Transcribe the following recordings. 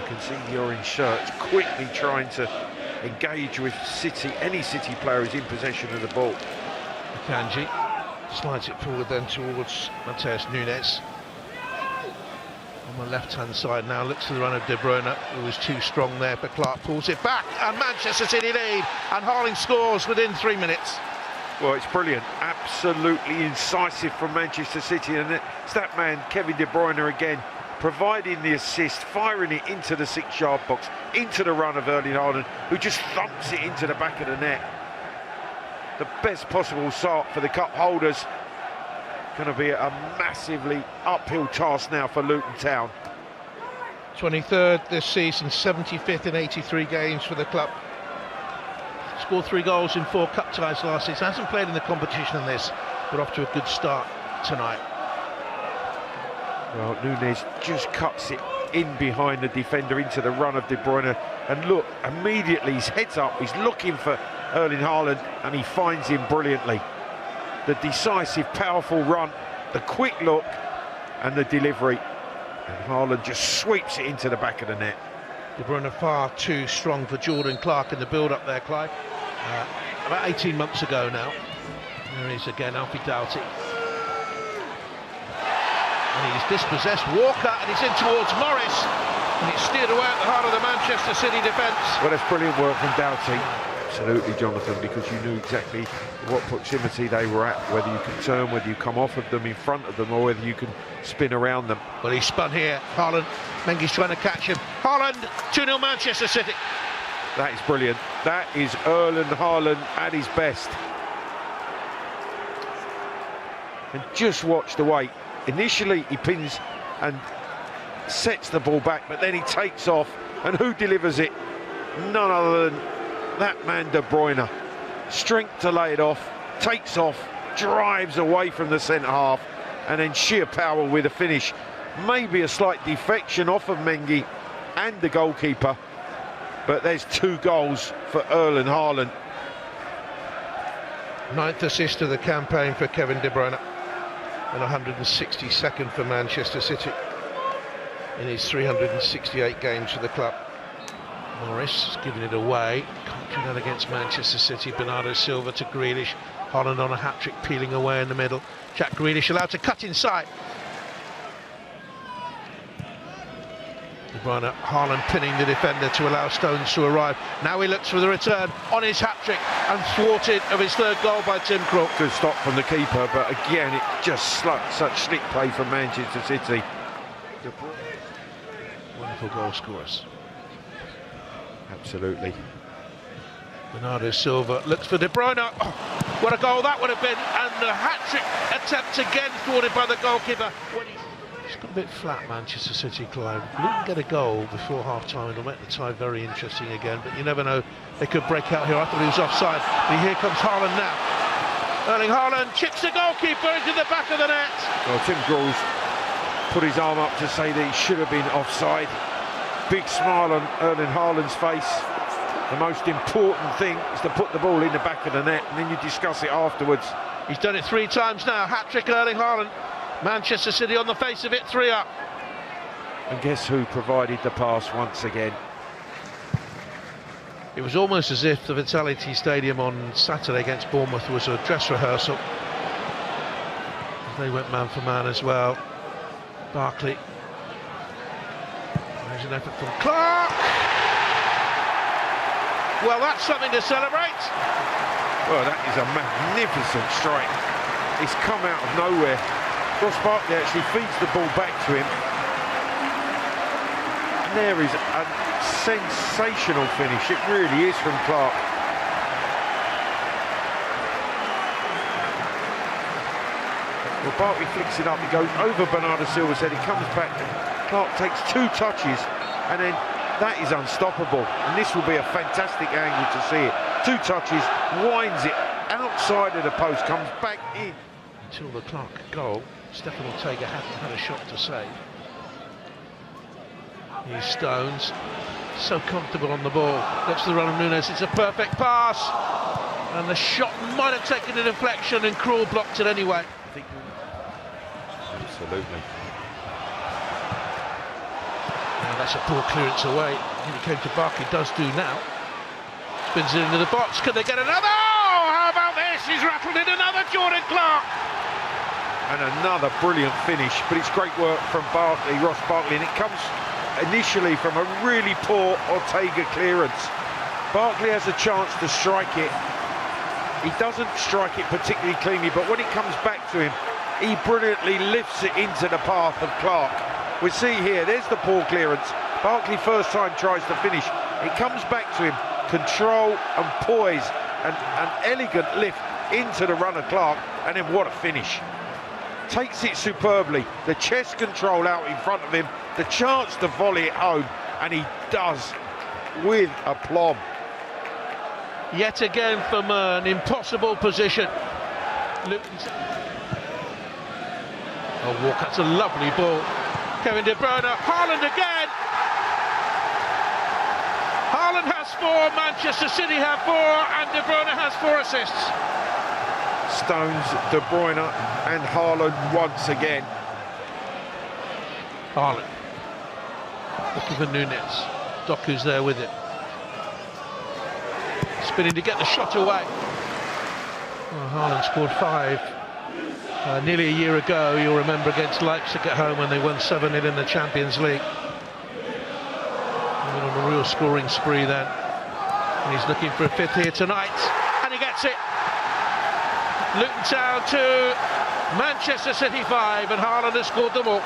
You can see the orange shirts quickly trying to engage with City, any City player who's in possession of the ball. Akanji slides it forward then towards Matheus Nunes. On the left-hand side now, looks to the run of De Bruyne, who was too strong there, but Clark pulls it back, and Manchester City lead, and Haaland scores within 3 minutes. Well, it's brilliant, absolutely incisive from Manchester City, and it's that man, Kevin De Bruyne again, providing the assist, firing it into the 6-yard box, into the run of Erling Haaland, who just thumps it into the back of the net. The best possible start for the cup holders. Going to be a massively uphill task now for Luton Town. 23rd this season, 75th in 83 games for the club. Scored 3 goals in 4 cup ties last season. Hasn't played in the competition in this, but off to a good start tonight. Well, Nunes just cuts it in behind the defender into the run of De Bruyne, and look, immediately his head's up, he's looking for Erling Haaland, and he finds him brilliantly. The decisive, powerful run, the quick look, and the delivery, and Haaland just sweeps it into the back of the net. De Bruyne far too strong for Jordan Clark in the build-up there, Clive. About 18 months ago now. There he is again, Alfie Doughty. And he's dispossessed Walker, and he's in towards Morris, and it's steered away at the heart of the Manchester City defence. Well, that's brilliant work from Doughty. Absolutely, Jonathan, because you knew exactly what proximity they were at, whether you can turn, whether you come off of them, in front of them, or whether you can spin around them. Well, he spun here, Haaland. Mengi's trying to catch him. Haaland, 2-0 Manchester City. That is brilliant. That is Erling Haaland at his best. And just watch the way. Initially, he pins and sets the ball back, but then he takes off. And who delivers it? None other than that man, De Bruyne. Strength to lay it off, takes off, drives away from the centre half, and then sheer power with a finish. Maybe a slight defection off of Mengi and the goalkeeper, but there's 2 goals for Erling Haaland. 9th assist of the campaign for Kevin De Bruyne, and 162nd for Manchester City in his 368 games for the club. Morris giving it away, can't do that against Manchester City. Bernardo Silva to Grealish, Haaland on a hat-trick, peeling away in the middle. Jack Grealish allowed to cut inside. De Bruyne, Haaland pinning the defender to allow Stones to arrive. Now he looks for the return on his hat-trick, and thwarted of his 3rd goal by Tim Krul. Good stop from the keeper, but again, it just such slick play from Manchester City. Wonderful goal scorers. Absolutely. Bernardo Silva looks for De Bruyne. Oh, what a goal that would have been, and the hat-trick attempt again thwarted by the goalkeeper. It's got a bit flat, Manchester City, Clive. Luton get a goal before half-time, it'll make the tie very interesting again, but you never know, they could break out here. I thought he was offside, but here comes Haaland now. Erling Haaland chips the goalkeeper into the back of the net. Well, Tim Krul's put his arm up to say that he should have been offside. Big smile on Erling Haaland's face. The most important thing is to put the ball in the back of the net, and then you discuss it afterwards. He's done it 3 times now. Hat-trick Erling Haaland. Manchester City on the face of it, 3 up. And guess who provided the pass once again? It was almost as if the Vitality Stadium on Saturday against Bournemouth was a dress rehearsal. They went man for man as well. Barkley. There's an effort from Clark. Well, that's something to celebrate. Well, that is a magnificent strike. It's come out of nowhere. Ross Barkley actually feeds the ball back to him. And there is a sensational finish. It really is from Clark. Well, Barkley flicks it up. He goes over Bernardo Silva's head. He comes back. Clark takes 2 touches, and then that is unstoppable. And this will be a fantastic angle to see it. 2 touches, winds it outside of the post, comes back in. Until the Clark goal, Stefan Ortega hadn't had a shot to save. Here's Stones, so comfortable on the ball. Looks to the run of Nunes, it's a perfect pass. And the shot might have taken a deflection, and Krul blocked it anyway. Absolutely. And that's a poor clearance away. He came to Barkley, does do now. Spins it into the box. Can they get another? Oh, how about this? He's rattled in another Jordan Clark. And another brilliant finish, but it's great work from Barkley, Ross Barkley, and it comes initially from a really poor Ortega clearance. Barkley has a chance to strike it. He doesn't strike it particularly cleanly, but when it comes back to him, he brilliantly lifts it into the path of Clark. We see here, there's the poor clearance. Barkley first time tries to finish. It comes back to him, control and poise, and an elegant lift into the runner Clark, and then what a finish. Takes it superbly, the chest control out in front of him, the chance to volley it home, and he does with aplomb. Yet again from an impossible position. Oh, Walcott's a lovely ball. Kevin De Bruyne, Haaland again. Haaland has 4, Manchester City have 4, and De Bruyne has 4 assists. Stones, De Bruyne and Haaland once again. Haaland looking for Nunes. Doku's there with it. Spinning to get the shot away. Well, Haaland scored 5 nearly a year ago, you'll remember, against Leipzig at home when they won 7-0 in the Champions League. He went on a real scoring spree then. And he's looking for a 5th here tonight, and he gets it. Luton Town 2, Manchester City 5, and Haaland has scored them all.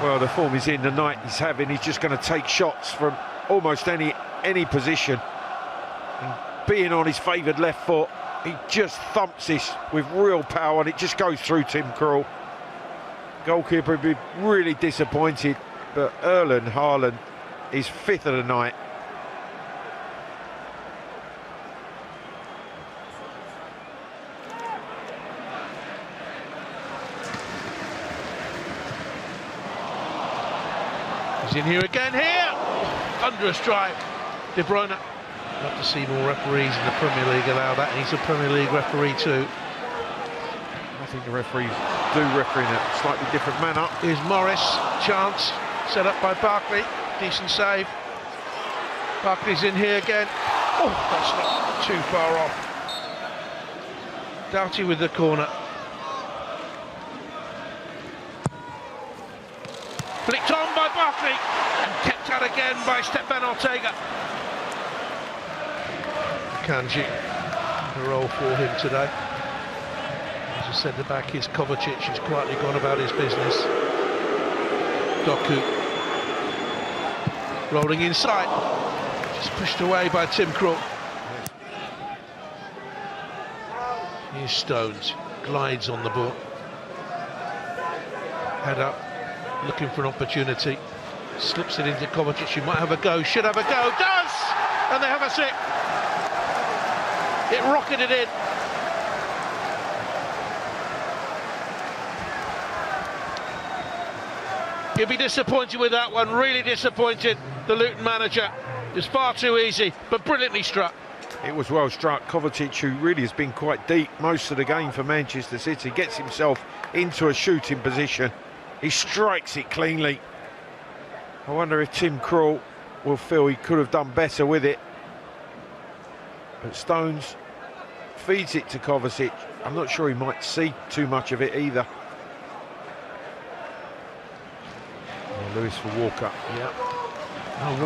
Well, the form he's in, the night he's having, he's just going to take shots from almost any position. And being on his favoured left foot, he just thumps this with real power, and it just goes through Tim Krul. Goalkeeper would be really disappointed, but Erling Haaland is 5th of the night. He's in here again, under a strike. De Bruyne. Love to see more referees in the Premier League allow that, and he's a Premier League referee too. I think the referees do referee in a slightly different manner. Here's Morris, chance, set up by Barkley, decent save. Barkley's in here again. Oh, that's not too far off. Doughty with the corner. Flicked on by Barkley, and kept out again by Stefan Ortega. Kanji, a role for him today. As a centre-back, his Kovacic has quietly gone about his business. Doku, rolling inside, just pushed away by Tim Krul. Here's Stones, glides on the ball. Head up, looking for an opportunity. Slips it into Kovacic, who might have a go, should have a go, does! And they have a sip. It rocketed in. He'll be disappointed with that one, really disappointed. The Luton manager. It was far too easy, but brilliantly struck. It was well struck. Kovacic, who really has been quite deep most of the game for Manchester City, gets himself into a shooting position. He strikes it cleanly. I wonder if Tim Krul will feel he could have done better with it. But Stones feeds it to Kovacic. I'm not sure he might see too much of it either. Lewis for Walker. Yeah. Carl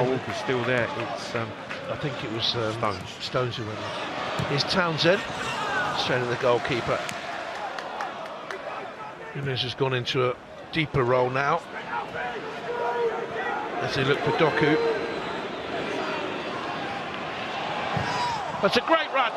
Walker's still there. It's I think it was Stones. Stones who went off. Here's Townsend, straight at the goalkeeper. Nunes has gone into a deeper role now as they look for Doku. That's a great run.